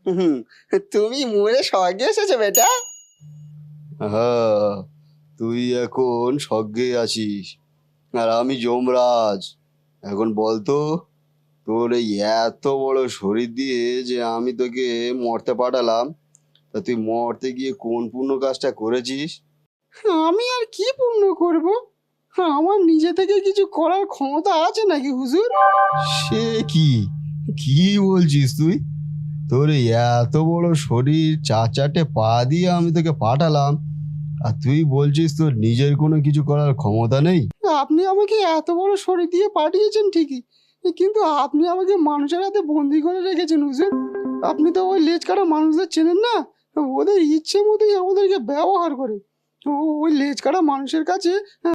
হুম, তুমি মরে স্বর্গে এসেছো বেটা। হ্যাঁ, তুই এখন স্বর্গে আছিস আর আমি যমরাজ। এখন বলতো, তোর এই এত বড় শরীর দিয়ে যে আমি তোকে মরতে পাঠালাম, তা তুই মরতে গিয়ে কোন পুণ্য কাজটা করেছিস? আমি আর কি পুণ্য করব? আমার নিজে থেকে কিছু করার ক্ষমতা আছে নাকি হুজুর? সে কি, কি বলছিস তুই? তোর এই এত বড় শরীর, চার চারটে পা দিয়ে আমি তোকে পাঠালাম, আর তুই বলছিস তোর নিজের কোনো কিছু করার ক্ষমতা নেই? আপনি আমাকে এত বড় শরীর দিয়ে পাঠিয়েছেন ঠিকই, কিন্তু আপনি আমাকে মানুষের হাতে বন্দি করে রেখেছেন হুজুর। আপনি তো ওই লেজ কাটা মানুষদের চেনেন না? ওদের ইচ্ছে মতোই আমাদেরকে ব্যবহার করে। ওই লেজ কাটা মানুষের কাছে